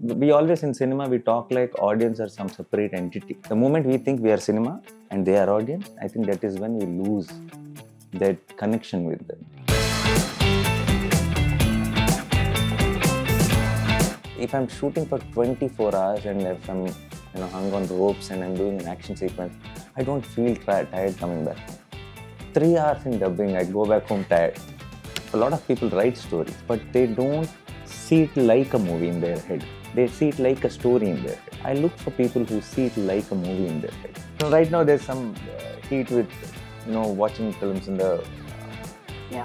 we always in cinema, we talk like audience are some separate entity. The moment we think we are cinema and they are audience, I think that is when we lose that connection with them. If I'm shooting for 24 hours and if I'm hung on ropes and I'm doing an action sequence, I don't feel tired coming back. 3 hours in dubbing, I go back home tired. A lot of people write stories, but they don't see it like a movie in their head. They see it like a story in their head. I look for people who see it like a movie in their head. So right now there's some heat with, watching films in the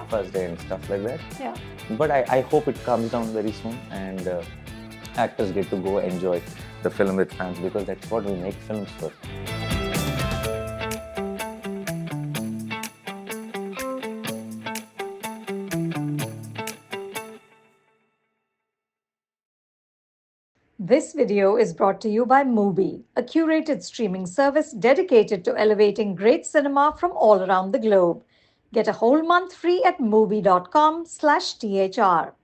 first day and stuff like that. Yeah. But I hope it calms down very soon and actors get to go enjoy the film with fans, because that's what we make films for. This video is brought to you by Mubi, a curated streaming service dedicated to elevating great cinema from all around the globe. Get a whole month free at mubi.com/THR.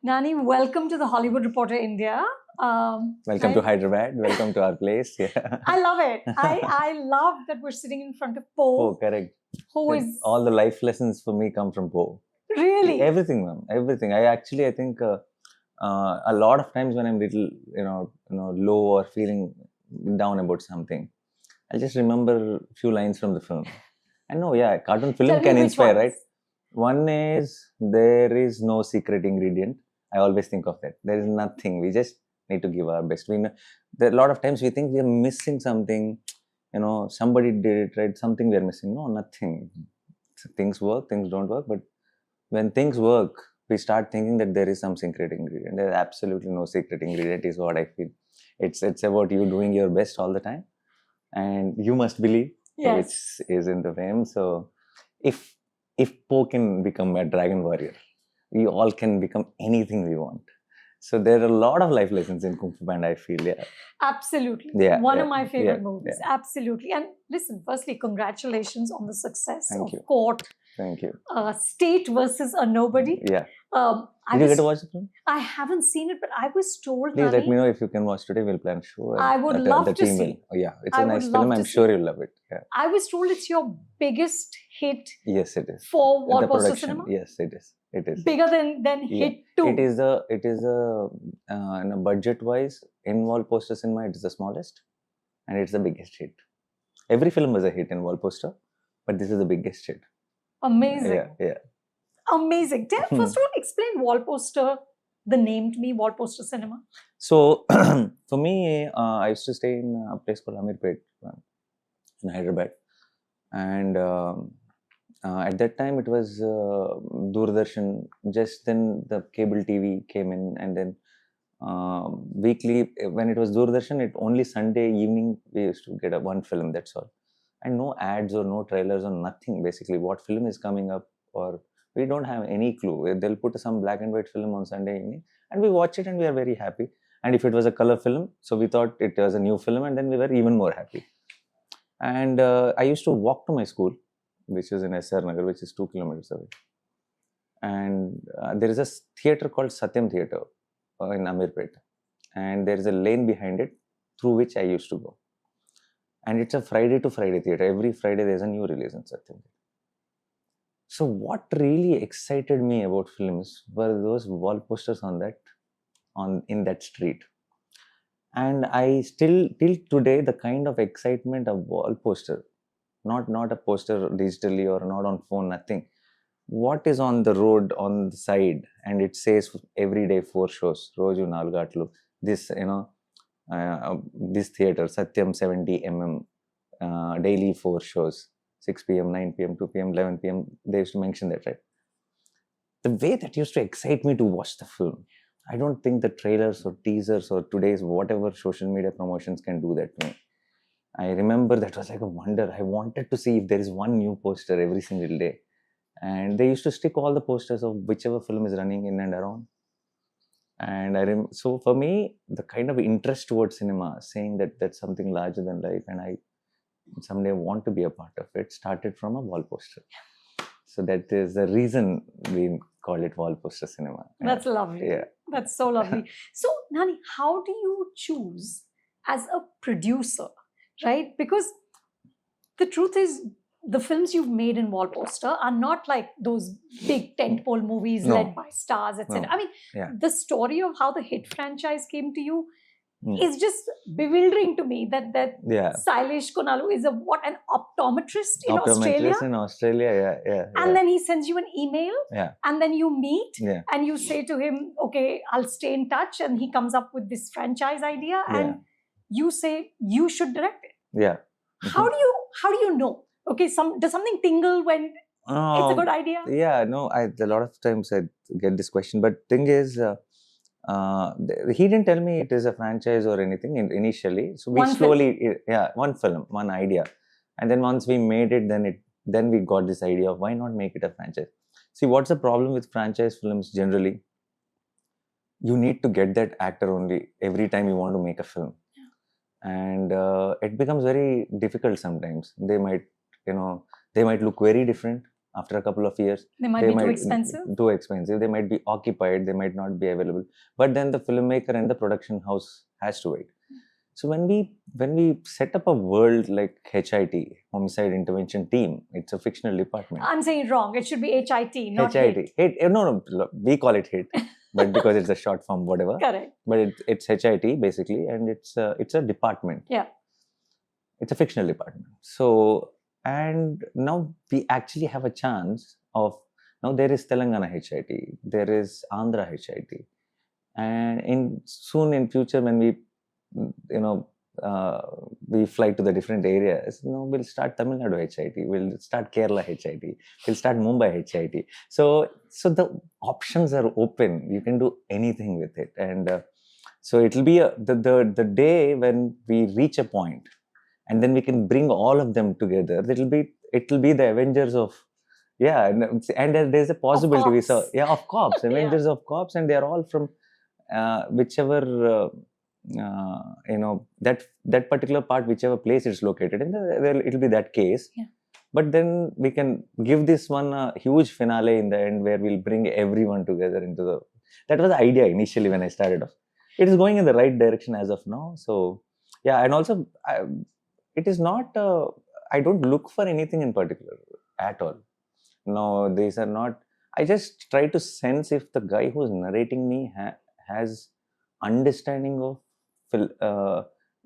Nani, welcome to the Hollywood Reporter India. Welcome to Hyderabad. Welcome to our place. Yeah. I love it. I love that we're sitting in front of Po. Oh, correct. Who is... All the life lessons for me come from Po. Really? Everything, ma'am. Everything. I think a lot of times when I'm little, low or feeling down about something, I'll just remember a few lines from the film. And no, yeah, cartoon film can inspire, right? One is, there is no secret ingredient. I always think of that. There is nothing. We just need to give our best. We know there are a lot of times we think we are missing something. Somebody did it right. Something we are missing. No, nothing. Things work. Things don't work. But when things work, we start thinking that there is some secret ingredient. There is absolutely no secret ingredient, is what I feel. It's about you doing your best all the time, and you must believe, which is in the frame. So, if Po can become a dragon warrior, we all can become anything we want. So there are a lot of life lessons in Kung Fu Panda, I feel. Yeah. Absolutely. Yeah, One of my favorite movies. Yeah. Absolutely. And listen, firstly, congratulations on the success of you. Koat. Thank you. State versus a Nobody. Yeah. Did you get to watch the film? I haven't seen it, but I was told, please let me know if you can watch today. We'll plan a show. I would love to see. Oh, yeah, it's a nice film. I'm sure you'll love it. Yeah. I was told it's your biggest hit. Yes, it is. For Wallposter Cinema? Yes, it is. It is. Bigger than Hit 2. It is in a budget-wise, in Wallposter Cinema, it is the smallest and it's the biggest hit. Every film was a hit in Wallposter, but this is the biggest hit. Amazing. Yeah. Amazing. First of all, explain Wallposter, the name to me, Wallposter Cinema. So, for me, I used to stay in a place called Amirpet in Hyderabad. And at that time, it was Doordarshan. Just then, the cable TV came in. And then, weekly, when it was Doordarshan, only Sunday evening, we used to get one film, that's all. And no ads or no trailers or nothing, basically. What film is coming up, or we don't have any clue. They'll put some black and white film on Sunday evening and we watch it and we are very happy. And if it was a color film, so we thought it was a new film and then we were even more happy. And I used to walk to my school, which is in SR Nagar, which is 2 kilometers away. And there is a theatre called Satyam Theatre in Amirpet. And there is a lane behind it through which I used to go. And it's a Friday to Friday theatre. Every Friday there's a new release in Satyam. So what really excited me about films were those wall posters in that street. And I still, till today, the kind of excitement of wall poster, not a poster digitally or not on phone, nothing. What is on the road, on the side, and it says every day 4 shows, Roju Nalgatlu, this, this theatre, Satyam 70mm, daily 4 shows. 6 p.m., 9 p.m., 2 p.m., 11 p.m. They used to mention that, right? The way that used to excite me to watch the film, I don't think the trailers or teasers or today's whatever social media promotions can do that to me. I remember that was like a wonder. I wanted to see if there is one new poster every single day. And they used to stick all the posters of whichever film is running in and around. And so for me, the kind of interest towards cinema, saying that that's something larger than life, and I someday want to be a part of it, started from a wall poster. So that is the reason we call it Wallposter Cinema. That's lovely. Yeah. That's so lovely. So, Nani, how do you choose as a producer, right? Because the truth is, the films you've made in Wall Poster are not like those big tentpole movies No. led by stars, etc. No. I mean, Yeah. the story of how the hit franchise came to you Mm. is just bewildering to me. That Yeah. Sailesh Kolanu is an optometrist in Australia. Optometrist in Australia, yeah. And then he sends you an email, Yeah. and then you meet, Yeah. and you say to him, okay, I'll stay in touch, and he comes up with this franchise idea, Yeah. and you say you should direct it. Yeah. How do you know? Okay, does something tingle when it's a good idea? Yeah, no, a lot of times I get this question, but thing is, he didn't tell me it is a franchise or anything initially. So we One slowly, one film, one idea, and then once we made it, then we got this idea of why not make it a franchise. See, what's the problem with franchise films generally? You need to get that actor only every time you want to make a film, and it becomes very difficult sometimes. They might look very different after a couple of years. They might be too expensive. Too expensive. They might be occupied. They might not be available. But then the filmmaker and the production house has to wait. So when we set up a world like HIT, Homicide Intervention Team, it's a fictional department. I'm saying it wrong. It should be HIT, not HIT. No, we call it HIT, but because it's a short form, whatever. Correct. But it's HIT basically, and it's a department. Yeah. It's a fictional department. So, and now we actually have a chance of, now there is Telangana HIT, there is Andhra HIT, and soon in future when we we fly to the different areas, we'll start Tamil Nadu HIT, we'll start Kerala HIT, we'll start Mumbai HIT. So the options are open. You can do anything with it, and so it'll be the day when we reach a point, and then we can bring all of them together. It'll be the Avengers of, and there's a possibility we saw, of cops, Avengers of cops, and they're all from whichever that particular part, whichever place it's located in, it'll be that case. Yeah. But then we can give this one a huge finale in the end where we'll bring everyone together that was the idea initially when I started off. It is going in the right direction as of now. So yeah, and also it is not, I don't look for anything in particular at all. No, these are not, I just try to sense if the guy who's narrating me has understanding of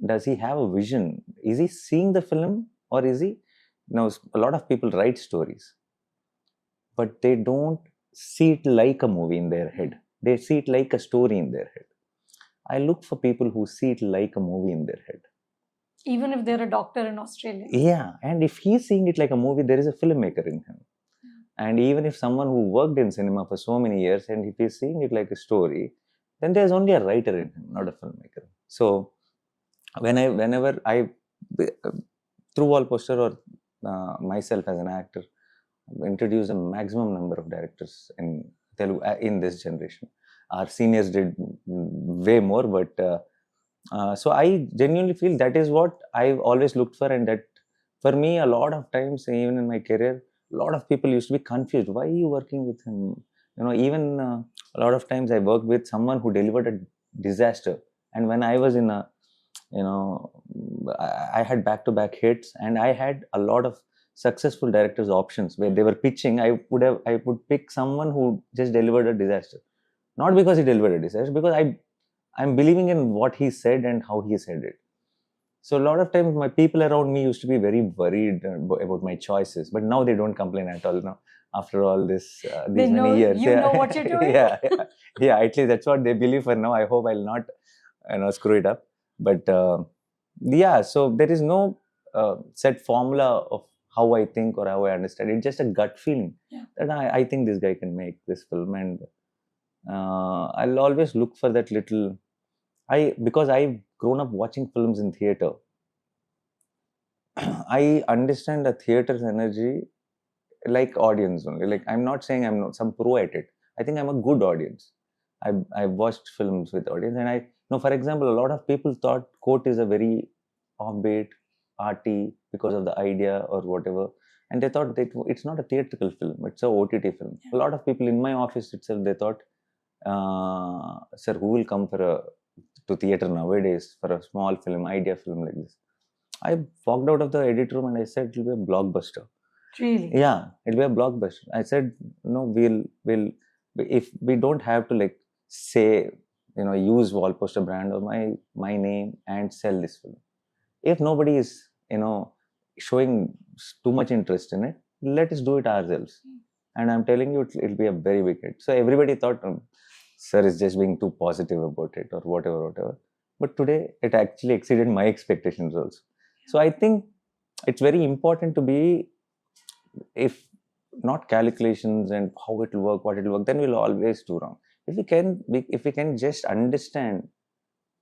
does he have a vision? Is he seeing the film, or is he, a lot of people write stories, but they don't see it like a movie in their head. They see it like a story in their head. I look for people who see it like a movie in their head. Even if they're a doctor in Australia. Yeah, and if he's seeing it like a movie, there is a filmmaker in him. And even if someone who worked in cinema for so many years, and if he's seeing it like a story, then there's only a writer in him, not a filmmaker. So whenever I through Wall Poster or myself as an actor, introduced a maximum number of directors in Telugu in this generation. Our seniors did way more, but so I genuinely feel that is what I've always looked for, and that for me, a lot of times, even in my career, a lot of people used to be confused. Why are you working with him? Even a lot of times I worked with someone who delivered a disaster, and when I was in a, I had back-to-back hits, and I had a lot of successful directors' options where they were pitching. I would pick someone who just delivered a disaster, not because he delivered a disaster, because I'm believing in what he said and how he said it. So a lot of times my people around me used to be very worried about my choices, but now they don't complain at all now. After all these many years, you know what you're doing. yeah, at least that's what they believe for now. I hope I'll not, screw it up. But so there is no set formula of how I think or how I understand. It's just a gut feeling that I think this guy can make this film, and I'll always look for that little. Because I've grown up watching films in theater, I understand the theater's energy like audience only. Like, I'm not saying I'm not some pro at it. I think I'm a good audience. I've watched films with audience, and I know, for example, a lot of people thought Koat is a very offbeat, arty because of the idea or whatever, and they thought that it's not a theatrical film; it's a OTT film. A lot of people in my office itself, they thought sir, who will come to theater nowadays for a small film, idea film like this? I walked out of the edit room and I said, it will be a blockbuster. Really? Yeah, it'll be a blockbuster. I said, no, we'll, if we don't have to like say, use wall poster brand or my name and sell this film. If nobody is, showing too much interest in it, let us do it ourselves. And I'm telling you, it'll be a very big hit. So everybody thought, sir is just being too positive about it or whatever. But today, it actually exceeded my expectations also. So I think it's very important to be, if not calculations and how it will work, what it will work, then we'll always do wrong. If we can just understand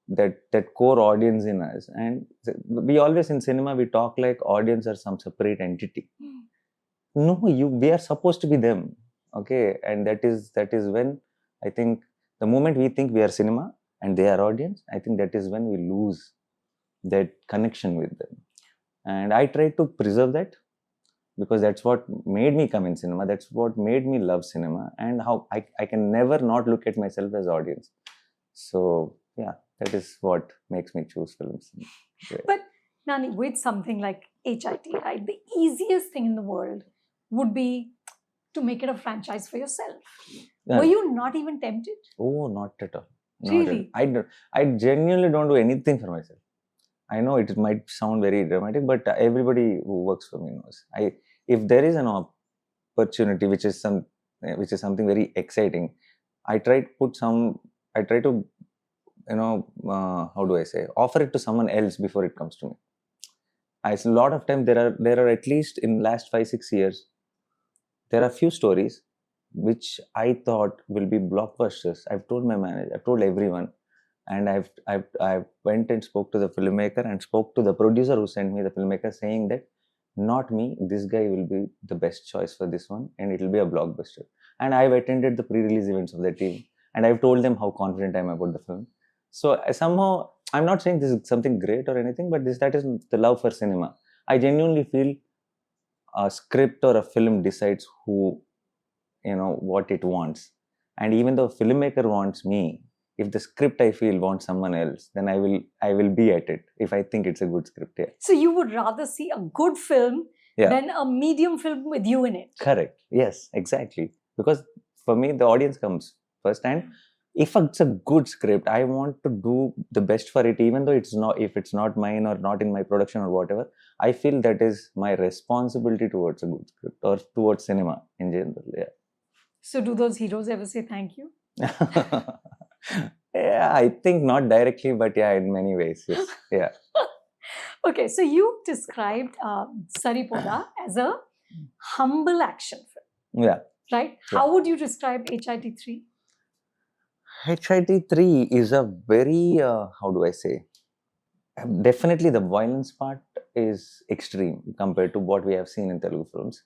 that core audience in us, and we always in cinema we talk like audience are some separate entity. No, we are supposed to be them, okay? And that is when I think the moment we think we are cinema and they are audience, I think that is when we lose that connection with them. And I try to preserve that, because that's what made me come in cinema, that's what made me love cinema, and how I can never not look at myself as audience. So yeah, that is what makes me choose films. Yeah. But Nani, with something like HIT, right, the easiest thing in the world would be to make it a franchise for yourself. Yeah. Were you not even tempted? Oh, not at all. Really? I genuinely don't do anything for myself. I know it might sound very dramatic, but everybody who works for me knows. If there is an opportunity which is something very exciting, I try to how do I say, offer it to someone else before it comes to me. A lot of time there are at least in last 5-6 years, there are few stories which I thought will be blockbusters. I've told my manager, I've told everyone, and I've went and spoke to the filmmaker and spoke to the producer who sent me the filmmaker, saying that not me, this guy will be the best choice for this one and it will be a blockbuster. And I've attended the pre-release events of the team and I've told them how confident I am about the film. So somehow, I'm not saying this is something great or anything, but that is the love for cinema. I genuinely feel a script or a film decides what it wants. And even though a filmmaker wants me, if the script I feel wants someone else, then I will be at it if I think it's a good script. Yeah. So you would rather see a good film than a medium film with you in it. Correct. Yes, exactly. Because for me, the audience comes first, and if it's a good script, I want to do the best for it, even though if it's not mine or not in my production or whatever. I feel that is my responsibility towards a good script or towards cinema in general. Yeah. So do those heroes ever say thank you? Yeah, I think not directly, but yeah, in many ways, yes. Yeah. Okay, so you described Saripoda as a humble action film. Yeah. Right? Yeah. How would you describe HIT3? HIT3 is a very, how do I say? Definitely the violence part is extreme compared to what we have seen in Telugu films.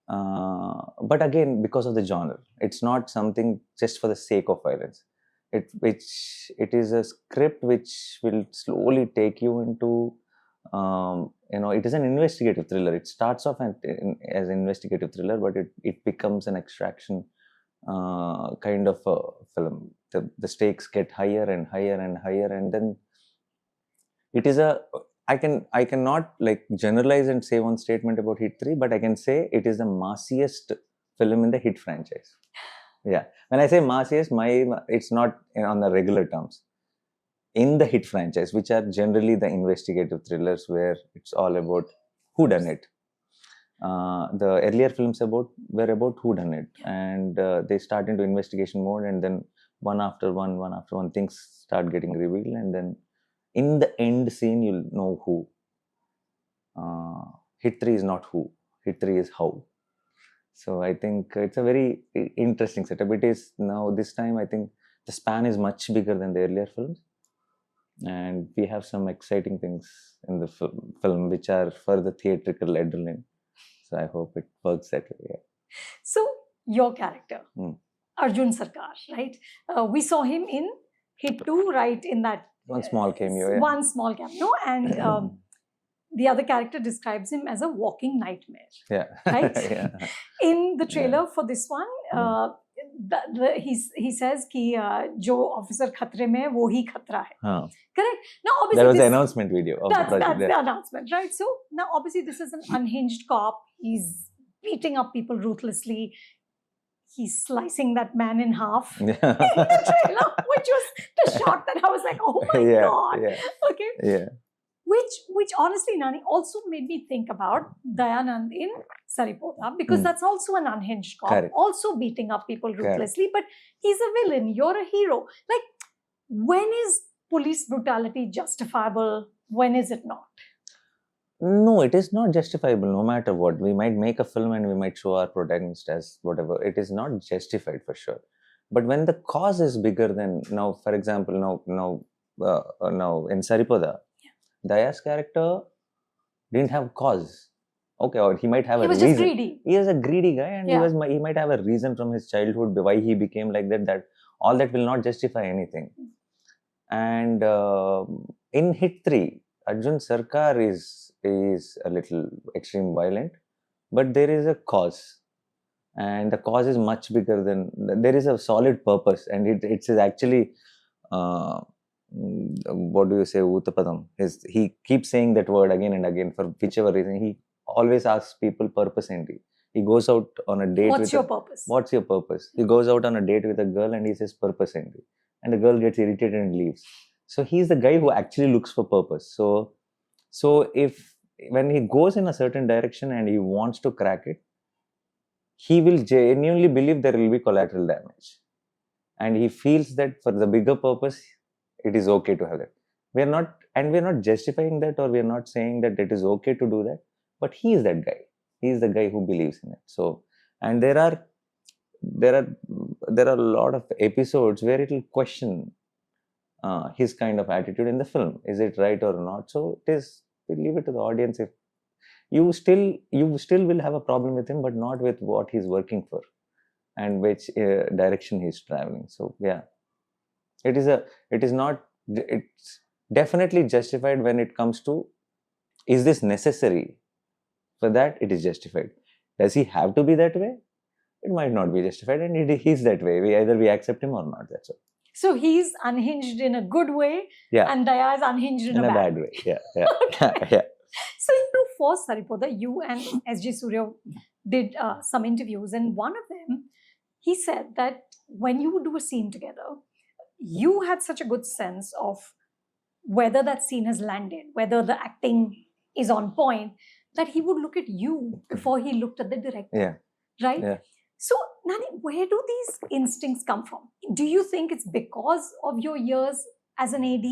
But again, because of the genre, it's not something just for the sake of violence. It is a script which will slowly take you into, it is an investigative thriller. It starts off as an investigative thriller, but it becomes an extraction kind of a film. The stakes get higher and higher and higher, and then it is I cannot like generalize and say one statement about Hit 3, but I can say it is the massiest film in the Hit franchise. Yeah. When I say massiest, it's not on the regular terms. In the Hit franchise, which are generally the investigative thrillers where it's all about who done it. The earlier films were about who done it, and they start into investigation mode, and then one after one, things start getting revealed, and then in the end scene, you'll know who. Hit 3 is not who. Hit 3 is how. So I think it's a very interesting setup. It is now this time, I think the span is much bigger than the earlier films. And we have some exciting things in the film which are for the theatrical adrenaline. So I hope it works that way. Yeah. So your character, Arjun Sarkar, right? We saw him in Hit 2, right? In that one small cameo. Yeah. One small cameo, and the other character describes him as a walking nightmare. Yeah. Right? Yeah. In the trailer for this one, he says कि जो officer खतरे में है वो ही खतरा है. Huh. Correct. Now obviously That was the this- announcement video of the that's project. the announcement, right? So now obviously this is an unhinged cop. He's beating up people ruthlessly. He's slicing that man in half in Yeah. the trailer, which was the shot that I was like, oh my Yeah, god. yeah. Okay. Yeah. Which honestly, Nani, also made me think about Dayanand in Saripoda, because Hmm. that's also an unhinged cop, Correct. also beating up people Correct. ruthlessly, but he's a villain, you're a hero. Like, when is police brutality justifiable? When is it not? No, it is not justifiable no matter what. We might make a film and we might show our protagonist as whatever. It is not justified for sure. But when the cause is bigger than, now, for example, now in Saripoda, Daya's character didn't have cause. Okay, or he might have He a was reason. just greedy. He is a greedy guy, and Yeah. he might have a reason from his childhood why he became like that. That all that will not justify anything. And in Hit 3, Arjun Sarkar is a little extreme violent, but there is a cause, and the cause is much bigger than, there is a solid purpose, and it is actually what do you say, Uttapadam. He keeps saying that word again and again for whichever reason. He always asks people purposely. He goes out on a date. What's your purpose? What's your purpose? He goes out on a date with a girl and he says purposely, and the girl gets irritated and leaves. So he's the guy who actually looks for purpose. So if when he goes in a certain direction and he wants to crack it, he will genuinely believe there will be collateral damage, and he feels that for the bigger purpose, it is okay to have that. We're not justifying that, or we're not saying that it is okay to do that, but he is that guy. He is the guy who believes in it. So, and there are a lot of episodes where it will question his kind of attitude in the film. Is it right or not? So it is, we leave it to the audience. If you still will have a problem with him, but not with what he's working for and which direction he's traveling. So yeah, it's definitely justified when it comes to, is this necessary? For that, it is justified. Does he have to be that way? It might not be justified, and he's that way. Either we accept him or not. That's all. So he's unhinged in a good way, Yeah. and Daya is unhinged in a bad way. Yeah. Okay. Yeah. So, for Saripoda, you and S.G. Surya did some interviews, and one of them, he said that when you would do a scene together, you had such a good sense of whether that scene has landed, whether the acting is on point, that he would look at you before he looked at the director. Yeah. Right? Yeah. So, Nani, where do these instincts come from? Do you think it's because of your years as an AD,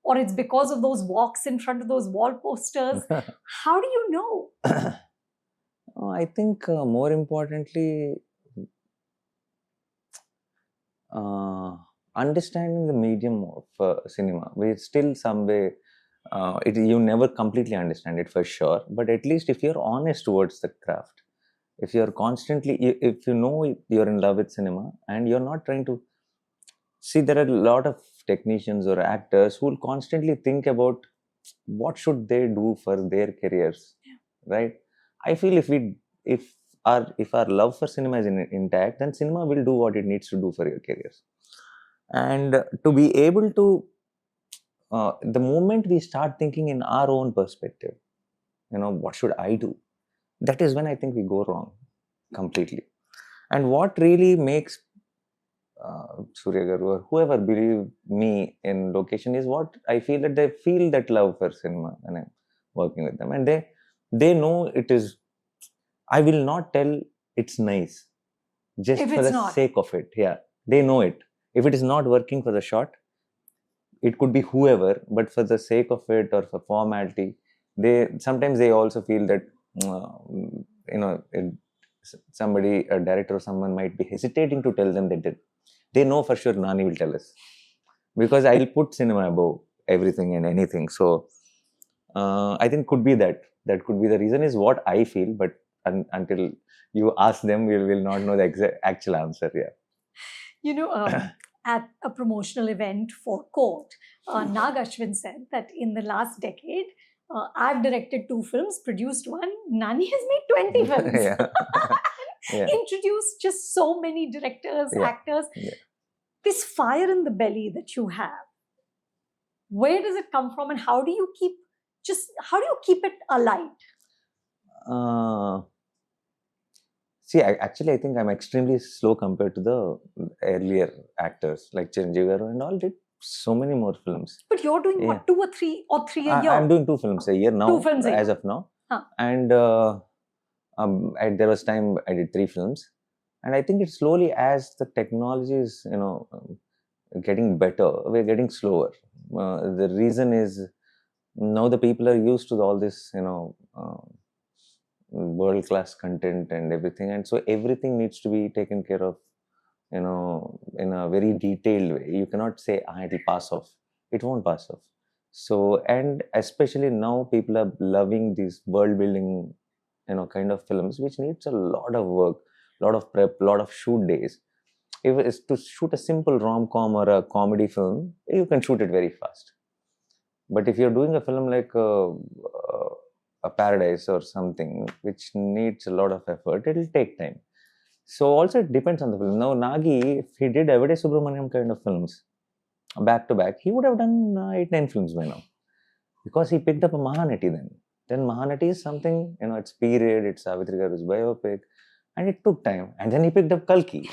or it's because of those walks in front of those wall posters? How do you know? I think more importantly, understanding the medium of cinema. We still some way, you never completely understand it for sure, but at least if you're honest towards the craft, if you're constantly, if you know you're in love with cinema and you're not trying to see, there are a lot of technicians or actors who will constantly think about what should they do for their careers, right? I feel if our love for cinema is intact, then cinema will do what it needs to do for your careers. And to be able to, the moment we start thinking in our own perspective, what should I do? That is when I think we go wrong completely. And what really makes Surya Garu or whoever believe me in location is what I feel, that they feel that love for cinema when I'm working with them, and they know it is. I will not tell it's nice just If for it's the not. sake of it. Yeah, they know it. If it is not working for the shot, it could be whoever, but for the sake of it or for formality, sometimes they also feel that somebody, a director or someone might be hesitating to tell them that they know for sure Nani will tell us, because I'll put cinema above everything and anything. So I think could be that could be the reason, is what I feel, but until you ask them, we will not know the actual answer. Yeah. At a promotional event for Koat, Nag Ashwin said that in the last decade, I've directed 2 films, produced 1. Nani has made 20 films. Yeah. introduced just so many directors, Yeah. actors. Yeah. This fire in the belly that you have, where does it come from, and how do you keep it alive? See, I think I'm extremely slow compared to the earlier actors like Chiranjeevi Garu and all did so many more films. But you're doing Yeah. what, 2 or 3 a year? I'm doing 2 films a year now. 2 films a year. As of now. Huh. And there was time I did 3 films. And I think it's slowly as the technology is, getting better, we're getting slower. The reason is now the people are used to all this, world class content and everything, and so everything needs to be taken care of, in a very detailed way. You cannot say, it'll pass off. It won't pass off. So, and especially now people are loving these world building, kind of films, which needs a lot of work, lot of prep, lot of shoot days. If it's to shoot a simple rom-com or a comedy film, you can shoot it very fast. But if you're doing a film like a Paradise or something, which needs a lot of effort, it'll take time. So also it depends on the film. Now Nagi, if he did Everyday Subramaniam kind of films, back to back, he would have done 8-9 films by now. Because he picked up a Mahanati then. Then Mahanati is something, it's period, it's Savitri Garu's biopic, and it took time. And then he picked up Kalki.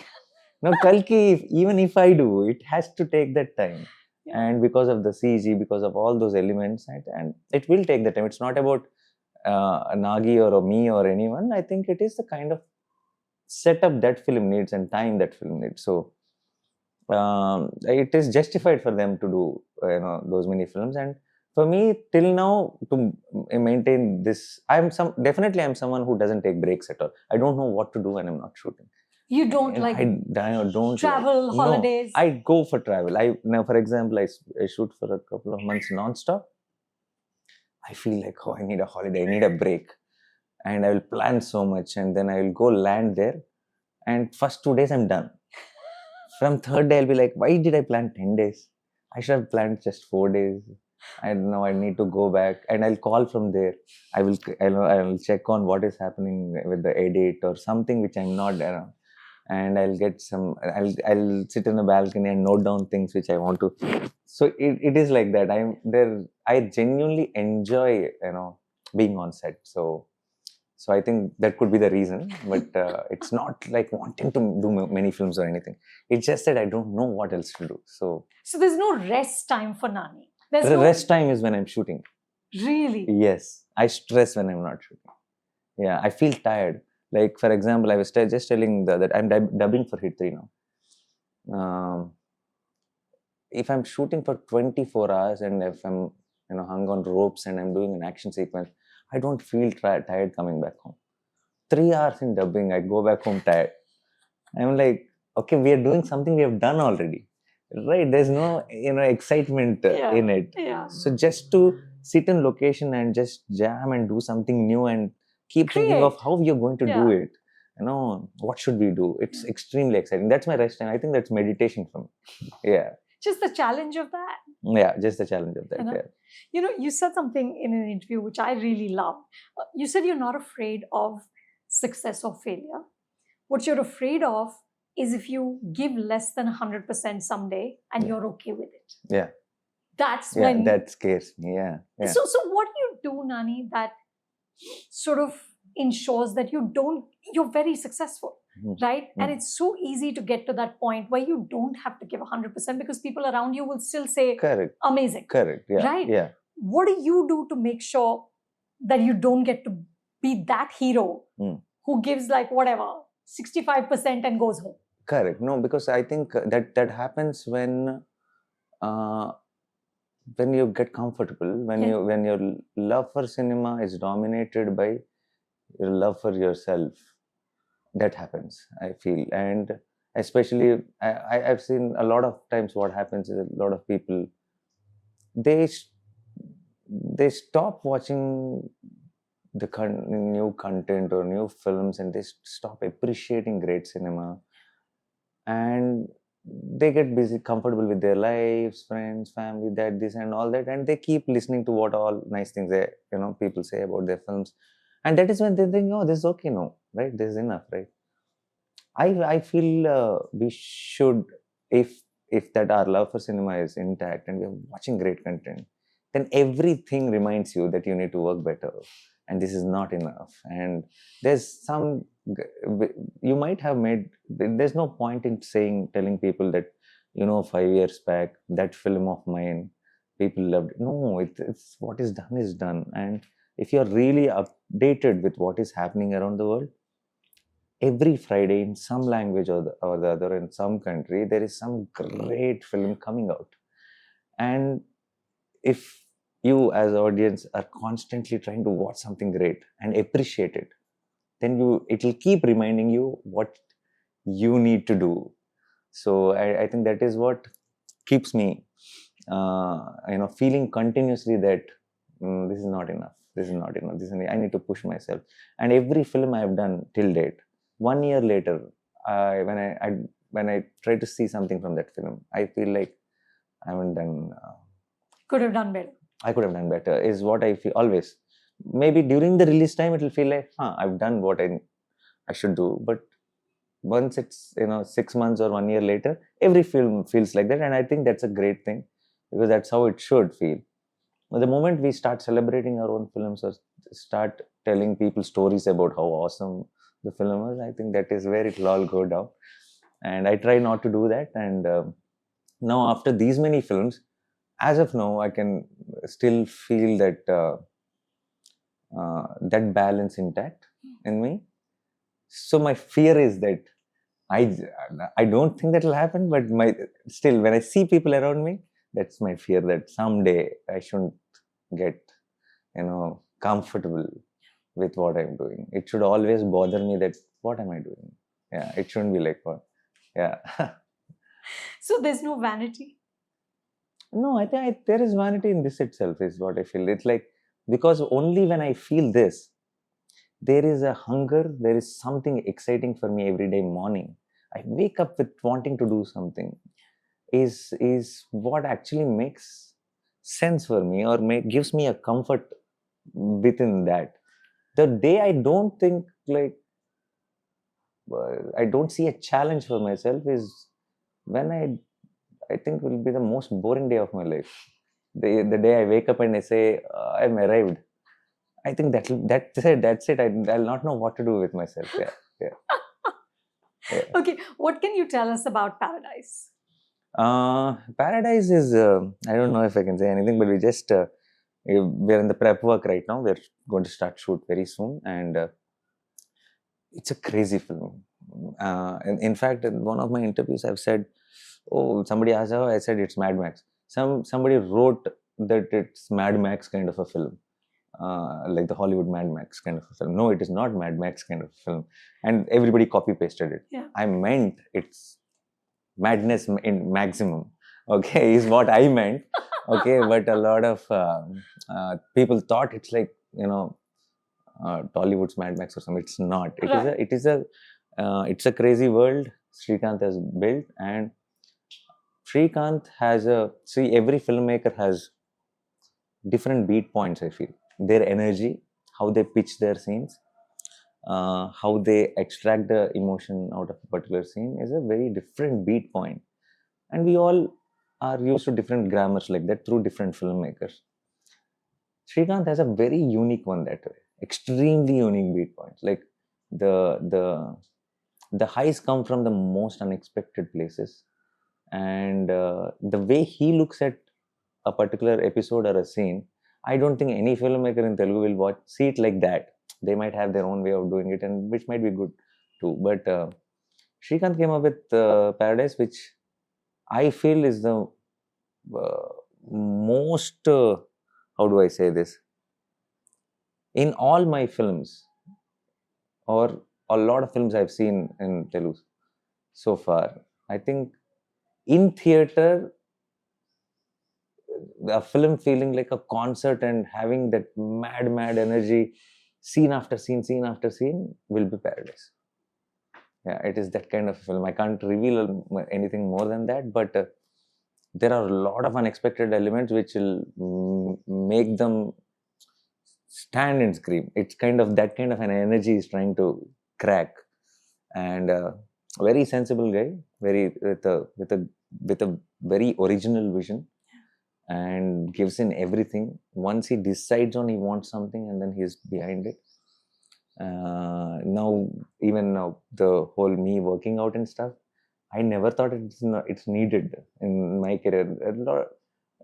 Now Kalki, even if I do, it has to take that time. Yeah. And because of the CG, because of all those elements, and it will take the time. It's not about Nagi or me or anyone. I think it is the kind of setup that film needs and time that film needs. So it is justified for them to do those many films. And for me, till now, to maintain this, I'm someone who doesn't take breaks at all. I don't know what to do when I'm not shooting. You don't I don't travel, holidays? No, I go for travel. Now, for example, I shoot for a couple of months non-stop. I feel like, I need a holiday, I need a break. And I will plan so much, and then I will go land there. And first 2 days, I'm done. From third day, I'll be like, why did I plan 10 days? I should have planned just 4 days. I know I need to go back, and I'll call from there. I will check on what is happening with the edit or something which I'm not around. And I'll I'll sit in a balcony and note down things which I want to. So it is like that. I genuinely enjoy, being on set. So I think that could be the reason, but it's not like wanting to do many films or anything. It's just that I don't know what else to do. So there's no rest time for Nani. The rest time is when I'm shooting. Really? Yes. I stress when I'm not shooting. Yeah, I feel tired. Like, for example, I was just telling that I'm dubbing for Hit 3 now. If I'm shooting for 24 hours and if I'm hung on ropes and I'm doing an action sequence, I don't feel tired coming back home. 3 hours in dubbing, I go back home tired. I'm like, okay, we are doing something we have done already. Right? There's no excitement in it. Yeah. So just to sit in location and just jam and do something new and keep thinking of how you're going to do it. What should we do? It's extremely exciting. That's my rest time. I think that's meditation for me. Yeah. Just the challenge of that. Yeah, just the challenge of that. Yeah. You said something in an interview which I really loved. You said you're not afraid of success or failure. What you're afraid of is if you give less than 100% someday and you're okay with it. Yeah. That's when... that scares me. Yeah. So what do you do, Nani, that sort of ensures that you're very successful, right? And it's so easy to get to that point where you don't have to give 100% because people around you will still say, correct, amazing. Correct. Yeah. Right? Yeah. What do you do to make sure that you don't get to be that hero who gives like whatever 65% and goes home? Correct. No, because I think that happens when you get comfortable, when your love for cinema is dominated by your love for yourself. That happens, I feel. And especially I've seen a lot of times what happens is a lot of people, they stop watching the new content or new films, and they stop appreciating great cinema, and they get busy, comfortable with their lives, friends, family, this and all that, and they keep listening to what all nice things people say about their films. And that is when they think, oh, this is okay now, right? This is enough, right? I feel we should, if that our love for cinema is intact and we're watching great content, then everything reminds you that you need to work better, and this is not enough. And there's some, you might have made, there's no point in telling people that, 5 years back, that film of mine, people loved it. No, it's what is done. And if you're really updated with what is happening around the world, every Friday in some language or the other in some country, there is some great film coming out. And if you as audience are constantly trying to watch something great and appreciate it, then it'll keep reminding you what you need to do. So I think that is what keeps me, feeling continuously that this is not enough. This is not enough. I need to push myself. And every film I have done till date, 1 year later, when I try to see something from that film, I feel like I haven't done. Could have done better. I could have done better. Is what I feel always. Maybe during the release time, it will feel like, I've done what I should do. But once it's 6 months or 1 year later, every film feels like that, and I think that's a great thing, because that's how it should feel. But the moment we start celebrating our own films or start telling people stories about how awesome the film was, I think that is where it will all go down. And I try not to do that. And now after these many films, as of now, I can still feel that that balance intact in me. So my fear is that I don't think that will happen, but still when I see people around me, that's my fear, that someday I shouldn't get comfortable with what I'm doing. It should always bother me that what am I doing? Yeah, it shouldn't be like what. Yeah. So there's no vanity. No, I think there is vanity in this itself, is what I feel. It's like, because only when I feel this, there is a hunger, there is something exciting for me every day morning. I wake up with wanting to do something, is what actually makes sense for me, or gives me a comfort within that. The day I don't think like, I don't see a challenge for myself, is when I think will be the most boring day of my life. The day I wake up and I say, I'm arrived. I think that's it. That's it. I'll not know what to do with myself. Yeah. Yeah. Okay, what can you tell us about Paradise? Paradise is, I don't know if I can say anything, but we're in the prep work right now. We're going to start shoot very soon, and it's a crazy film. In fact, in one of my interviews, I've said, "Oh, somebody asked how," I said it's Mad Max. Somebody wrote that it's Mad Max kind of a film. Like the Hollywood Mad Max kind of a film. No, it is not Mad Max kind of film. And everybody copy pasted it. Yeah. I meant it's madness in maximum. Okay, is what I meant. Okay, but a lot of people thought it's like, Tollywood's Mad Max or something. It's not. It's a crazy world Srikanth has built, and Srikanth has every filmmaker has different beat points. I feel their energy, how they pitch their scenes, how they extract the emotion out of a particular scene is a very different beat point. And we all are used to different grammars like that through different filmmakers. Srikanth has a very unique one that way, extremely unique beat points. Like the highs come from the most unexpected places, and the way he looks at a particular episode or a scene, I don't think any filmmaker in Telugu will see it like that. They might have their own way of doing it, and which might be good too. But Srikanth came up with Paradise, which I feel is the most, how do I say this? In all my films, or a lot of films I've seen in Telugu so far, I think in theater, a film feeling like a concert and having that mad energy, scene after scene will be Paradise. Yeah, it is that kind of film. I can't reveal anything more than that, but there are a lot of unexpected elements which will make them stand and scream. It's kind of that kind of an energy is trying to crack. And very sensible guy, very with a very original vision, and gives in everything. Once he decides on he wants something, and then he's behind it. Now, even now, the whole me working out and stuff, I never thought it's needed in my career.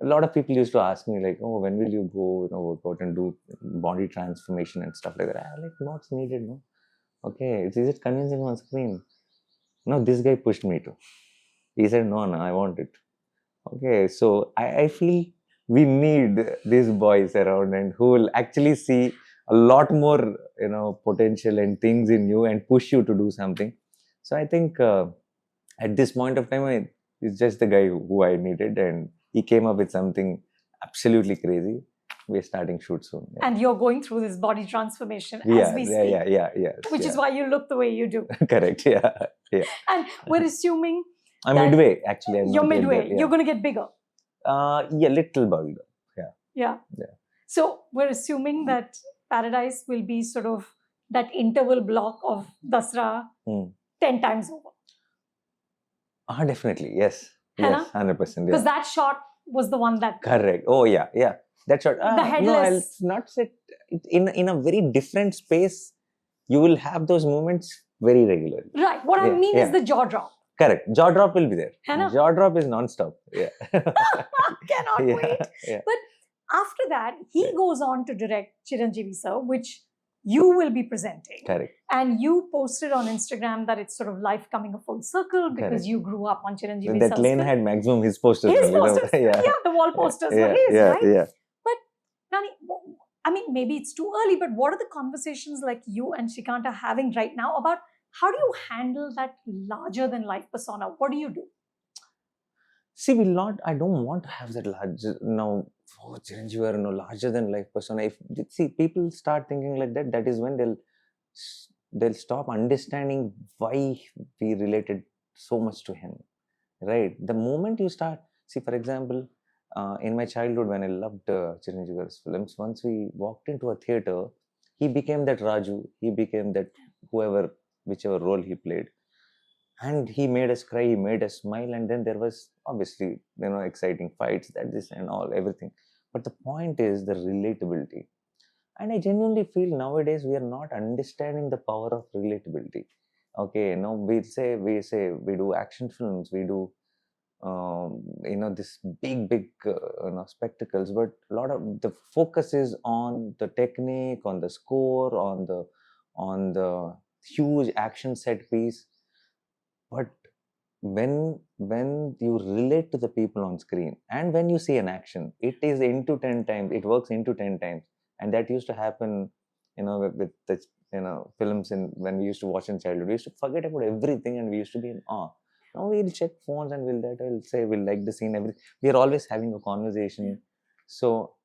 A lot of people used to ask me like, "Oh, when will you go, work out and do body transformation and stuff like that?" I'm like, "No, it's needed, no. Okay, is it convincing on screen? No, this guy pushed me to. He said, no, I want it. Okay, so I feel we need these boys around and who will actually see a lot more, potential and things in you and push you to do something. So I think at this point of time, it's just the guy who I needed, and he came up with something absolutely crazy. We're starting shoot soon. Yeah. And you're going through this body transformation as we speak. Yes, which is why you look the way you do. Correct. Yeah. And we're assuming I'm midway, actually. You're midway. You're going to get bigger. Little bigger. Yeah. So we're assuming that Paradise will be sort of that interval block of Dasra 10 times over. Definitely. Yes. Yes, 100%. Because that shot was the one that... Correct. Oh, yeah. That shot. The headless... No, I'll not say... In a very different space, you will have those moments very regularly. Right. What I mean is the jaw drop. Correct. Jaw drop will be there. Jaw drop is non-stop. Yeah. Cannot wait. Yeah. But after that, he goes on to direct Chiranjeevi Sir, which you will be presenting. Correct. And you posted on Instagram that it's sort of life coming a full circle because you grew up on Chiranjeevi Sir's That lane had maximum his posters. His posters. Yeah, the wall posters were his, right? Yeah. But, Nani, I mean, maybe it's too early, but what are the conversations like you and Shrikant are having right now about how do you handle that larger than life persona? What do you do? See, I don't want to have that Chiranjeevi, larger than life persona. If people start thinking like that, that is when they'll stop understanding why we related so much to him. Right? The moment you start, for example, in my childhood when I loved Chiranjeevi's films, once we walked into a theater, he became that Raju. He became that whichever role he played. And he made us cry, he made us smile, and then there was obviously, exciting fights, everything. But the point is the relatability. And I genuinely feel nowadays we are not understanding the power of relatability. Okay, we say we do action films, we do, this big, spectacles, but a lot of the focus is on the technique, on the score, on the huge action set piece. But when you relate to the people on screen and when you see an action, it is into 10 times, it works into 10 times. And that used to happen, with the, films when we used to watch in childhood. We used to forget about everything and we used to be in awe. Now we'll check phones and we'll say we'll like the scene, everything. We are always having a conversation. So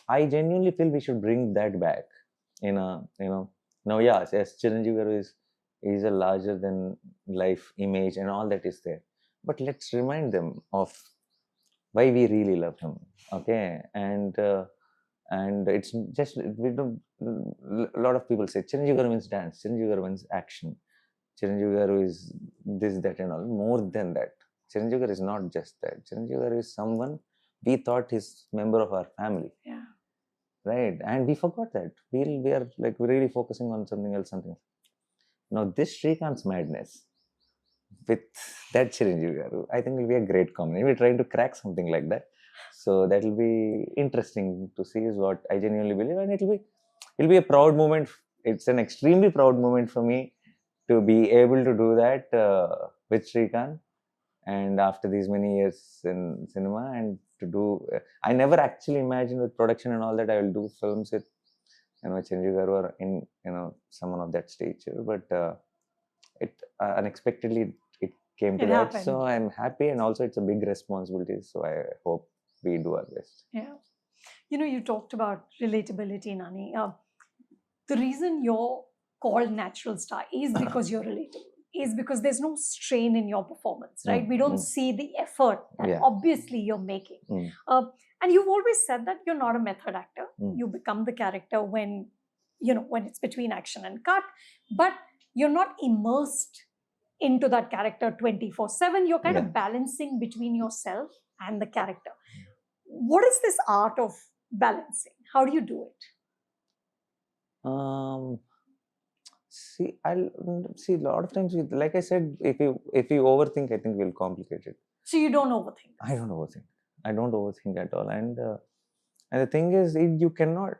I genuinely feel we should bring that back now, yes, Chiranjeevi is a larger than life image and all that is there, but let's remind them of why we really love him. Okay, and it's just, we don't, a lot of people say Chiranjeevi means dance, Chiranjeevi means action, Chiranjeevi is this, that and all. More than that, Chiranjeevi is not just that. Chiranjeevi is someone we thought is member of our family. Yeah. Right, and we forgot that. We are like really focusing on something else. Now, this Shrikant's madness with that Chiranjeevi, I think will be a great combination. We're trying to crack something like that. So that will be interesting to see, is what I genuinely believe. And it'll be a proud moment. It's an extremely proud moment for me to be able to do that with Shrikant. And after these many years in cinema, and to do, I never actually imagined with production and all that I will do films with Chiranjeevi or in someone of that stature, but it unexpectedly it came to that. So I'm happy, and also it's a big responsibility. So I hope we do our best. Yeah, you talked about relatability, Nani. The reason you're called natural star is because you're relatable. Is because there's no strain in your performance, right? We don't see the effort that obviously you're making. And you've always said that you're not a method actor. You become the character when it's between action and cut, but you're not immersed into that character 24/7. You're kind Yeah. of balancing between yourself and the character. What is this art of balancing? How do you do it? I'll see a lot of times. Like I said, if you overthink, I think we'll complicate it. So you don't overthink. I don't overthink. I don't overthink at all. And the thing is, you cannot.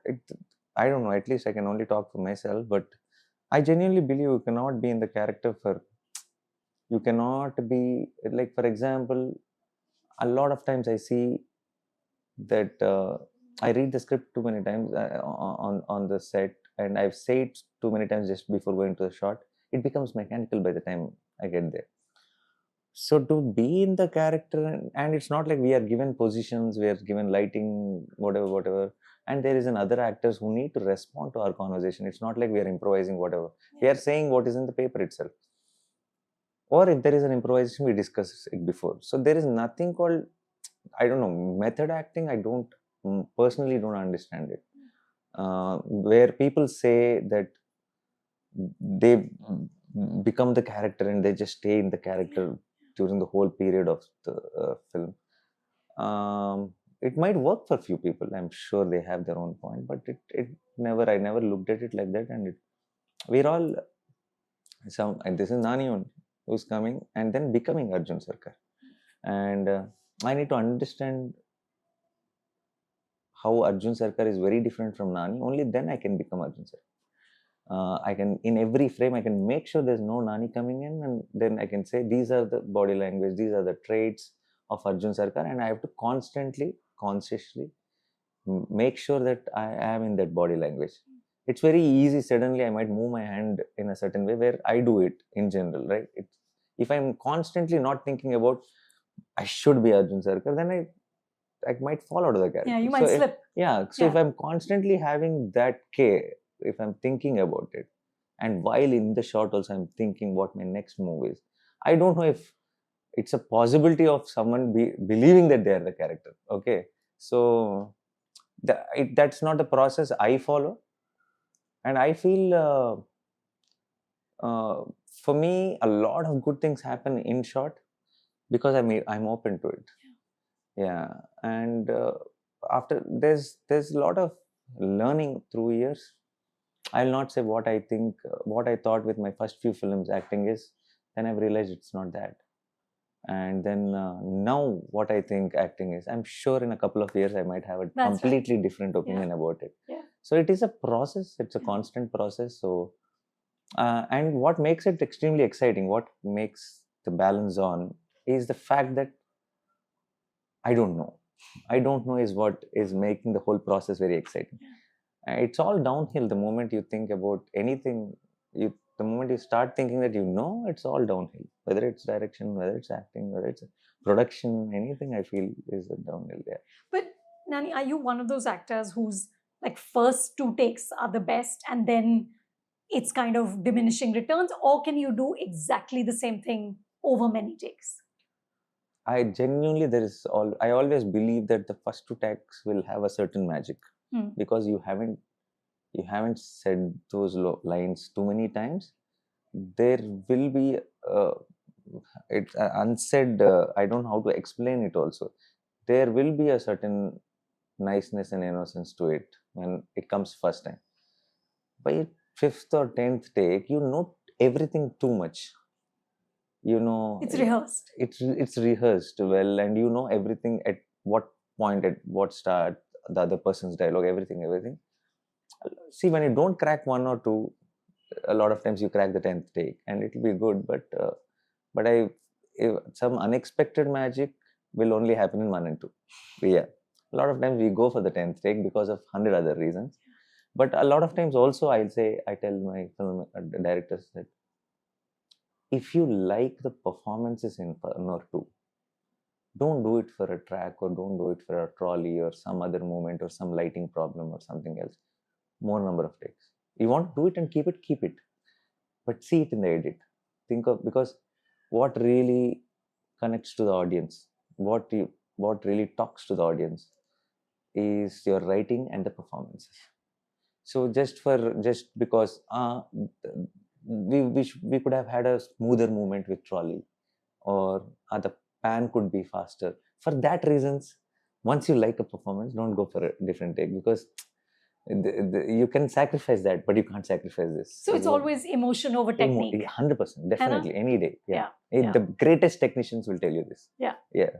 I don't know. At least I can only talk for myself. But I genuinely believe you cannot be in the character for. You cannot be like, for example, a lot of times I see that I read the script too many times on the set, and I've said it too many times just before going to the shot. It becomes mechanical by the time I get there. So to be in the character, and it's not like we are given positions, we are given lighting, whatever, and there is another actors who need to respond to our conversation. It's not like we are improvising whatever. We are saying what is in the paper itself. Or if there is an improvisation, we discuss it before. So there is nothing called, I don't know, method acting. I don't personally don't understand it. Where people say that they become the character and they just stay in the character during the whole period of the film. It might work for few people. I'm sure they have their own point, but I never looked at it like that. And we're all and this is Nani who's coming and then becoming Arjun Sarkar. And I need to understand how Arjun Sarkar is very different from Nani. Only then I can become Arjun Sarkar. I can, in every frame, I can make sure there's no Nani coming in, and then I can say these are the body language, these are the traits of Arjun Sarkar, and I have to constantly, consciously make sure that I am in that body language. It's very easy. Suddenly, I might move my hand in a certain way where I do it in general, right? If I'm constantly not thinking about I should be Arjun Sarkar, then I might fall out of the character. Yeah, you might slip. If I'm constantly having that care, if I'm thinking about it, and while in the shot also I'm thinking what my next move is, I don't know if it's a possibility of someone believing that they are the character. Okay, so that's not the process I follow, and I feel for me a lot of good things happen in short because I'm open to it. Yeah, and after there's a lot of learning through years. I'll not say what I think, what I thought with my first few films acting is. Then I've realized it's not that. And then now what I think acting is, I'm sure in a couple of years I might have a completely different opinion about it. Yeah. So it is a process. It's a constant process. So and what makes it extremely exciting, what makes the balance on, is the fact that I don't know. I don't know is what is making the whole process very exciting. It's all downhill the moment you think about anything. The moment you start thinking that it's all downhill. Whether it's direction, whether it's acting, whether it's production, anything I feel is downhill there. But Nani, are you one of those actors whose like first 2 takes are the best and then it's kind of diminishing returns, or can you do exactly the same thing over many takes? I genuinely I always believe that the first 2 takes will have a certain magic because you haven't said those lines too many times. There will be it's unsaid. I don't know how to explain it. Also, there will be a certain niceness and innocence to it when it comes first time. By 5th or 10th take, you know everything too much. It's rehearsed. It's rehearsed well, and you know everything at what point, at what start, the other person's dialogue, everything. See, when you don't crack 1 or 2, a lot of times you crack the 10th take, and it'll be good. But some unexpected magic will only happen in 1 and 2. Yeah, a lot of times we go for the 10th take because of 100 other reasons. But a lot of times also I tell my film directors that if you like the performances in 1 or 2, don't do it for a track, or don't do it for a trolley or some other moment or some lighting problem or something else. More number of takes. You want to do it and keep it. But see it in the edit. Because what really connects to the audience, what really talks to the audience is your writing and the performances. So just because we could have had a smoother movement with trolley, or the pan could be faster. For that reasons, once you like a performance, don't go for a different take, because you can sacrifice that, but you can't sacrifice this. So it's always emotion over technique. 100%, definitely, any day. Yeah. The greatest technicians will tell you this. Yeah.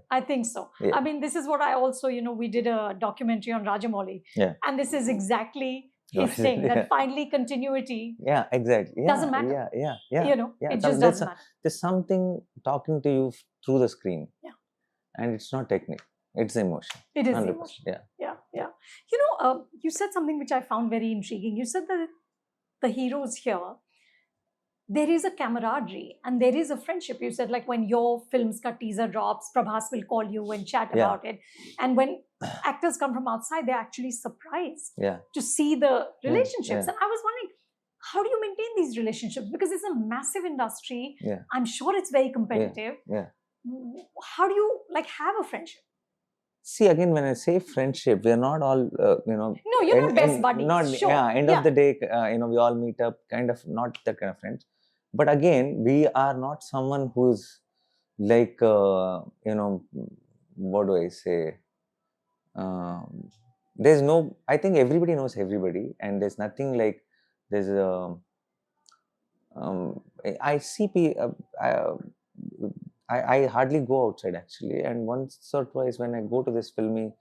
I think so. Yeah. I mean, this is what I also, we did a documentary on Rajamouli. Yeah. And this is exactly his thing, that finally continuity exactly. doesn't matter. It just doesn't matter. There's something talking to you through the screen. Yeah. And it's not technique. It's emotion. It is 100%. emotion. Yeah. You said something which I found very intriguing. You said that the heroes here, there is a camaraderie and there is a friendship. You said, like, when your film's ka teaser drops, Prabhas will call you and chat about it. And when actors come from outside, they're actually surprised to see the relationships. And I was wondering, how do you maintain these relationships? Because it's a massive industry. I'm sure it's very competitive. How do you have a friendship? See, again, when I say friendship, we are not all, No, you're not best buddies. End of the day, we all meet up, kind of, not that kind of friends. But again, we are not someone who's like, what do I say? There's no, I think everybody knows everybody, and there's nothing like, there's I see I hardly go outside, actually, and once or twice when I go to this filmy,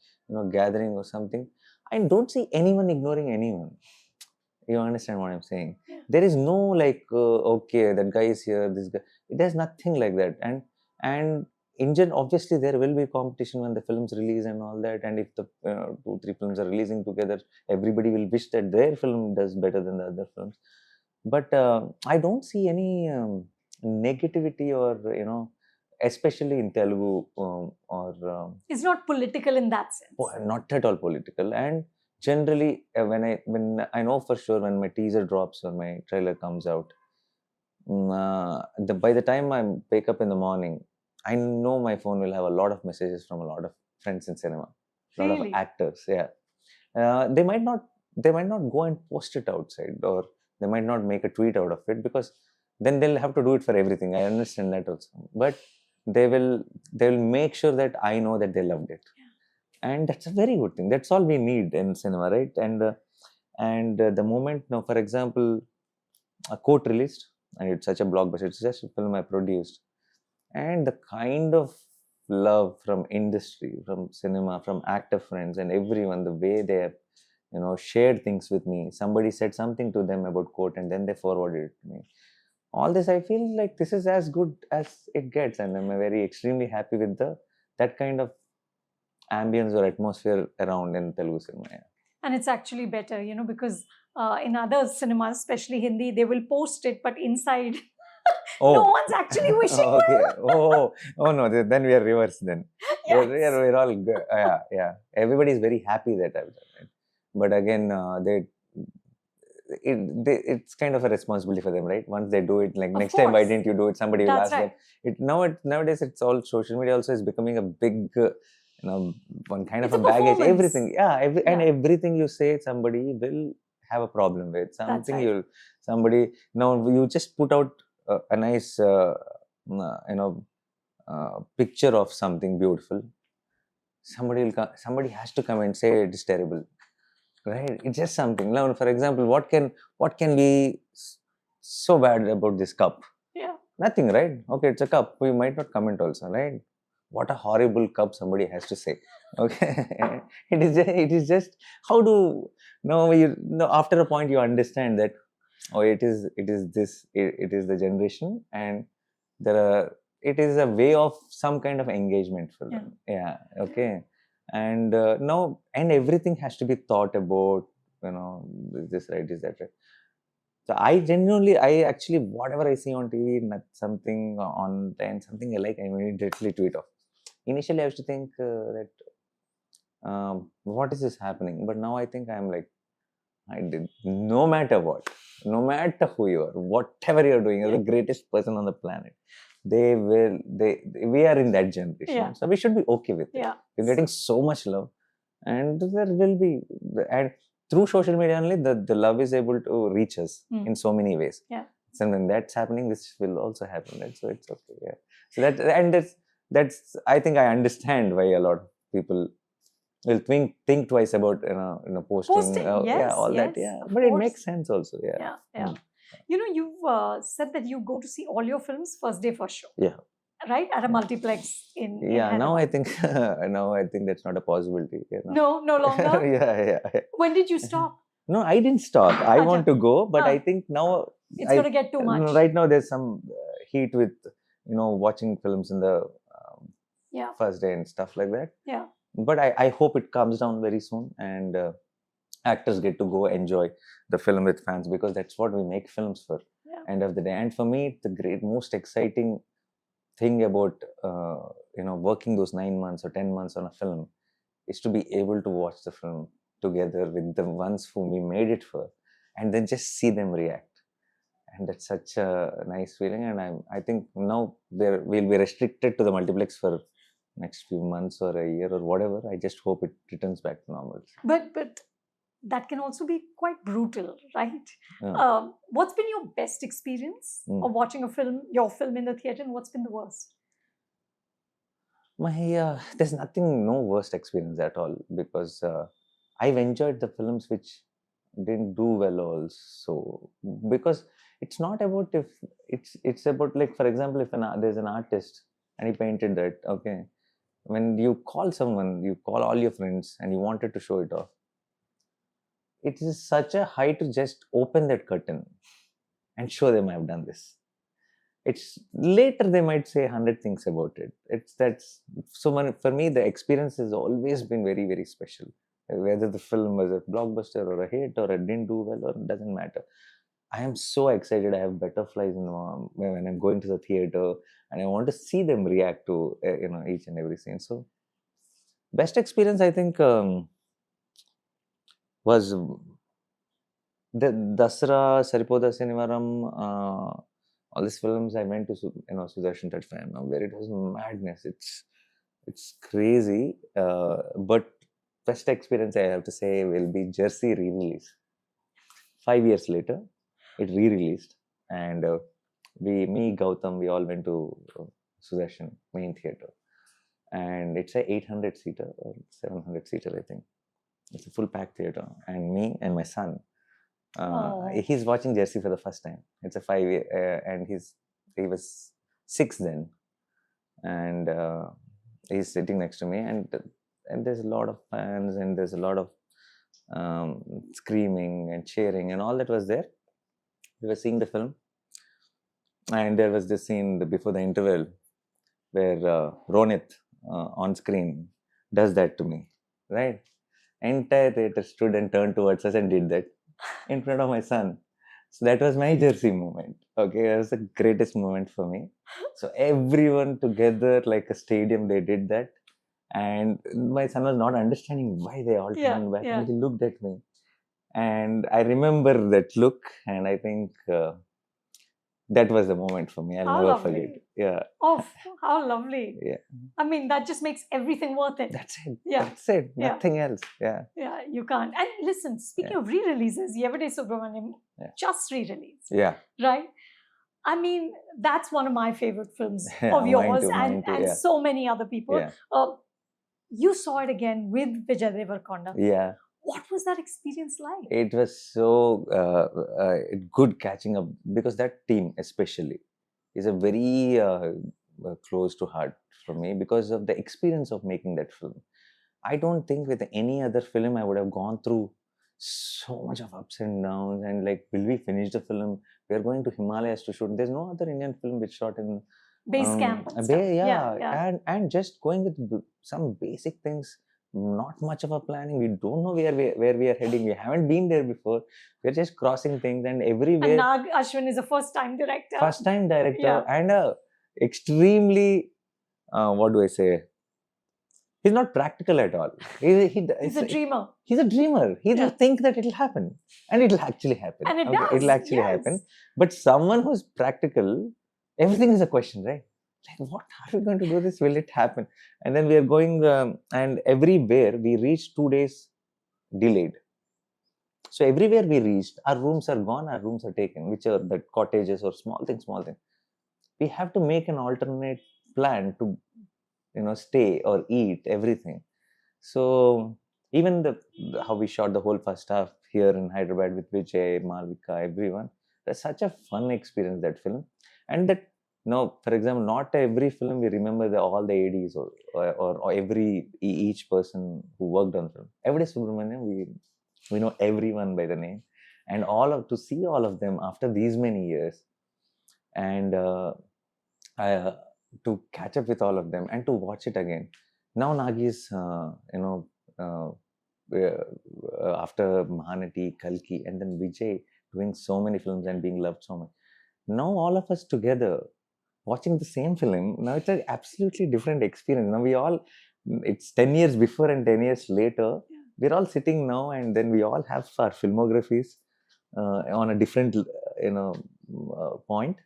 gathering or something, I don't see anyone ignoring anyone. You understand what I'm saying? There is no like, okay, that guy is here, this guy. There's nothing like that. And in general, obviously, there will be competition when the films release and all that. And if the 2-3 films are releasing together, everybody will wish that their film does better than the other films. But I don't see any negativity or especially in Telugu it's not political in that sense. Not at all political. And generally, when I know for sure, when my teaser drops or my trailer comes out, by the time I wake up in the morning, I know my phone will have a lot of messages from a lot of friends in cinema, a lot of actors. They might not go and post it outside, or they might not make a tweet out of it, because then they'll have to do it for everything. I understand that also, but they will make sure that I know that they loved it. And that's a very good thing. That's all we need in cinema, right? And the moment, for example, a Koat released, and it's such a blockbuster. It's just a film I produced, and the kind of love from industry, from cinema, from actor friends, and everyone, the way they have, shared things with me. Somebody said something to them about Koat, and then they forwarded it to me. All this, I feel like this is as good as it gets, and I'm very extremely happy with that kind of ambience or atmosphere around in Telugu cinema. And it's actually better, because in other cinemas, especially Hindi, they will post it, but inside no one's actually wishing well. Oh no, then we are reversed then. Yes. We're all good. Everybody is very happy that I've done it. But again, it's kind of a responsibility for them, right? Once they do it, like, next time, why didn't you do it? Somebody will ask them. Nowadays, it's all, social media also is becoming a big, one kind of a baggage. Everything, and everything you say, somebody will have a problem with. Now you just put out a nice, picture of something beautiful. Somebody has to come and say it is terrible. Right, it's just something. Now, for example, what can be so bad about this cup? Nothing, right? Okay, it's a cup. We might not comment also, right? What a horrible cup, somebody has to say. Okay, it is just how do after a point you understand that it is the generation, and it is a way of some kind of engagement for them. Okay. And now, and everything has to be thought about, is this right, is that right? So I actually, whatever I see on TV, something on then something I like, I immediately tweet off. Initially, I used to think that what is this happening? But now I think I'm like, no matter what, no matter who you are, whatever you're doing, you're the greatest person on the planet. We are in that generation, so we should be okay with it. We're getting so much love, and there will be, and through social media only, the love is able to reach us in so many ways. So when that's happening, this will also happen, right? So it's okay. Yeah. So that's I think I understand why a lot of people will think twice about posting. Posting, Yeah, yes, all that. yes, Yeah, of but it course. makes sense also. Yeah. Yeah, yeah. Mm. You've said that you go to see all your films first day first show. Yeah. Right, at a Yeah. multiplex in Yeah, now I Hyderabad. think that's not a possibility. No, no longer. Yeah. When did you stop? No, I didn't stop. I Acha. want to go, but Ah. I think now It's going to get too much. right now there's some heat with watching films in the Yeah. first day and stuff like that. Yeah. But I hope it comes down very soon, and actors get to go enjoy the film with fans, because that's what we make films for. Yeah. End of the day. And for me, the most exciting thing about working those 9 months or 10 months on a film is to be able to watch the film together with the ones whom we made it for, and then just see them react. And that's such a nice feeling. And I think now we'll be restricted to the multiplex for next few months or a year or whatever. I just hope it returns back to normal. But that can also be quite brutal, right? Yeah. What's been your best experience of watching your film in the theater, and what's been the worst? There's no worst experience at all, because I've enjoyed the films which didn't do well also, because it's not about if it's about, like, for example, if there's an artist and he painted that, okay, when you call someone, you call all your friends and you wanted to show it off, it is such a high to just open that curtain and show them I've done this. It's later they might say 100 things about it. For me, the experience has always been very, very special. Whether the film was a blockbuster or a hit or it didn't do well, or it doesn't matter. I am so excited. I have butterflies in when I'm going to the theater, and I want to see them react to each and every scene. So best experience, I think, was the Dasra, Saripoda Sinivaram, all these films I went to, Sudarshan Touchfam, where it was madness. It's crazy. But best experience, I have to say, will be Jersey re-release. 5 years later, it re-released, and me, Gautam, we all went to Sudarshan main theater, and it's a 800-seater or 700-seater, I think. It's a full packed theater, and me and my son. He's watching Jersey for the first time. It's a 5-year, and he was 6 then, and he's sitting next to me, and there's a lot of fans, and there's a lot of screaming and cheering, and all that was there. We were seeing the film, and there was this scene before the interval where Ronit on screen does that to me, right? Entire theater stood and turned towards us and did that in front of my son. So that was my Jersey moment. Okay, that was the greatest moment for me. So everyone together, like a stadium, they did that. And my son was not understanding why they all turned back, and he looked at me. And I remember that look, and I think that was the moment for me. I'll never forget. Yeah. Oh, how lovely. Yeah. I mean, that just makes everything worth it. That's it. Yeah. That's it. Nothing else. Yeah. Yeah, you can't. And listen, speaking of re-releases, Yevade Subramaniam just re-released. Yeah. Right? I mean, that's one of my favorite films of yours, and so many other people. Yeah. You saw it again with Vijay Deverakonda. Yeah. What was that experience like? It was so good catching up, because that team especially is a very close to heart for me, because of the experience of making that film. I don't think with any other film I would have gone through so much of ups and downs, and like, will we finish the film? We are going to Himalayas to shoot. There's no other Indian film which shot in base camp. And just going with some basic things. Not much of a planning. We don't know where we are heading. We haven't been there before. We're just crossing things, and everywhere. And Nag Ashwin is a first-time director. And extremely, what do I say? He's not practical at all. He's a dreamer. He's a dreamer. He just thinks that it'll happen, and it'll actually happen. And it does. It'll actually happen. But someone who's practical, everything is a question, right? Like, what are we going to do this? Will it happen? And then we are going, and everywhere we reach 2 days delayed. So everywhere we reached, our rooms are gone, our rooms are taken, which are the cottages or small things. We have to make an alternate plan to, stay or eat everything. So even how we shot the whole first half here in Hyderabad with Vijay, Malvika, everyone, that's such a fun experience, that film. And that, for example, not every film we remember all the ADs or each person who worked on film. Every Subramaniam, we know everyone by the name, and to see all of them after these many years, and to catch up with all of them and to watch it again. Now Nagi is, after Mahanati, Kalki, and then Vijay doing so many films and being loved so much. Now all of us together watching the same film, now it's an absolutely different experience. Now it's 10 years before and 10 years later. Yeah. We're all sitting now, and then we all have our filmographies on a different, point.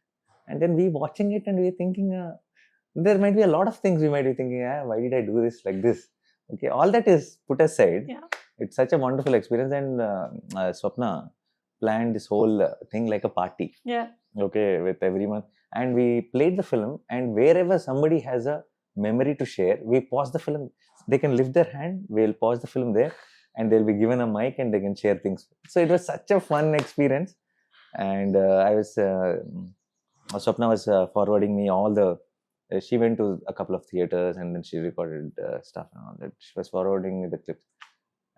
And then we watching it and we're thinking, there might be a lot of things we might be thinking, why did I do this like this? Okay, all that is put aside. Yeah. It's such a wonderful experience, and Swapna planned this whole thing like a party. Yeah. Okay, with everyone, and we played the film, and wherever somebody has a memory to share, we pause the film. They can lift their hand, we'll pause the film there, and they'll be given a mic and they can share things. So it was such a fun experience, and Swapna was forwarding me all the. She went to a couple of theaters and then she recorded stuff and all that. She was forwarding me the clips,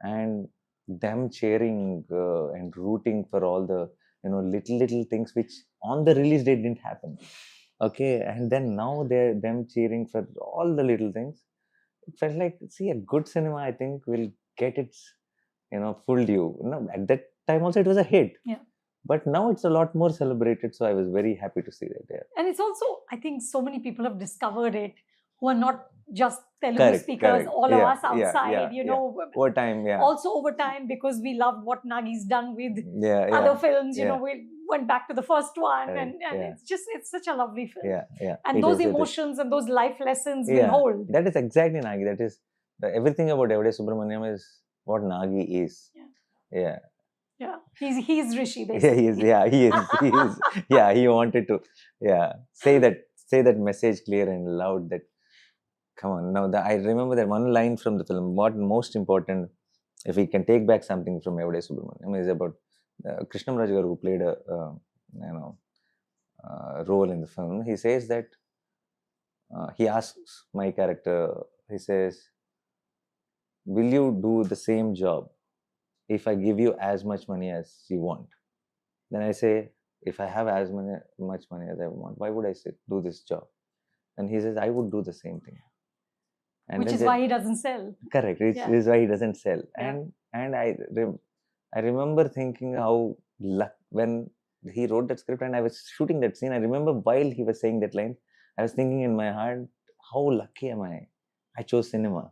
and them cheering and rooting for all the little things which on the release date didn't happen. Okay, and then now they're them cheering for all the little things. It felt like, see, a good cinema, I think, will get its full due. At that time also it was a hit. Yeah. But now it's a lot more celebrated, so I was very happy to see that. Yeah. And it's also, I think, so many people have discovered it who are not just Telugu speakers, all of us outside, over time, also over time, because we loved what Nagi's done with other films, we went back to the first one, and it's such a lovely film. And those emotions and those life lessons will hold. That is exactly Nagi. That is everything about Evade Subramaniam is what Nagi is. Yeah. He's Rishi, basically. He is. He wanted to say that message clear and loud, that come on. Now I remember that one line from the film. What most important, if we can take back something from Evade Subramaniam, is about Krishnam Raj who played a role in the film. He says that he asks my character, he says, will you do the same job if I give you as much money as you want? Then I say, if I have as much money as I want, why would I do this job? And he says, I would do the same thing. And which is why he doesn't sell. Correct. Which is why he doesn't sell. And I remember thinking how when he wrote that script and I was shooting that scene, I remember while he was saying that line, I was thinking in my heart, how lucky am I? I chose cinema.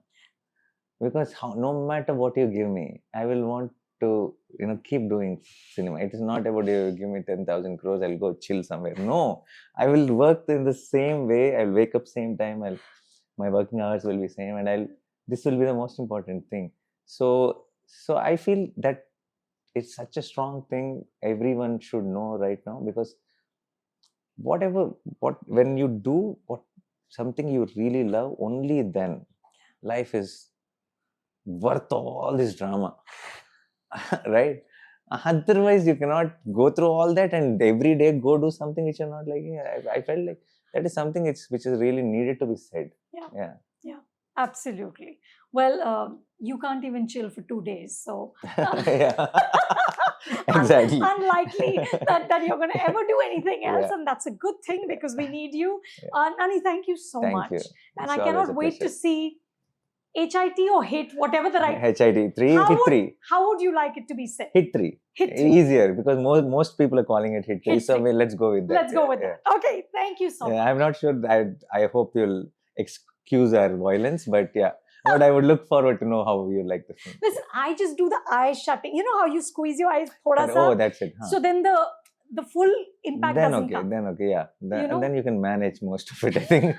Because no matter what you give me, I will want to keep doing cinema. It is not about you give me 10,000 crores, I'll go chill somewhere. No, I will work in the same way. I'll wake up same time. My working hours will be same, and this will be the most important thing. So I feel that it's such a strong thing everyone should know right now, because when you do something you really love, only then life is worth all this drama. Right? Otherwise you cannot go through all that and every day go do something which you're not liking. I felt like that is something which is really needed to be said. Yeah, absolutely. Well, you can't even chill for 2 days, so exactly. Unlikely that you're going to ever do anything else, and that's a good thing because we need you. Nani, thank you so much. You. And I cannot wait to see HIT or HIT, whatever the right... HIT, hit 3. How would you like it to be said? Hit 3. Easier, because most people are calling it hit 3. So let's go with that. Let's go with that. Okay, thank you so much. I'm not sure. I hope you'll excuse our violence, but but I would look forward to know how you like the film. Listen, I just do the eyes shutting. You know how you squeeze your eyes? Oh, that's it. So then the full impact doesn't come. Then okay, and then you can manage most of it, I think.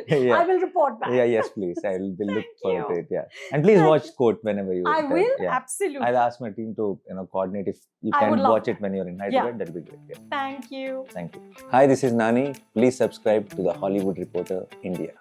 Yeah. I will report back. Yeah, yes, please. I will look Thank for you. it. Yeah, and please Thank watch you. Koat whenever you. I will, Yeah, absolutely. I'll ask my team to coordinate if you I would can love watch it that. when you're in Yeah. Hyderabad. That'll be great. Yeah. Thank you. Thank you. Hi, this is Nani. Please subscribe to the Hollywood Reporter India.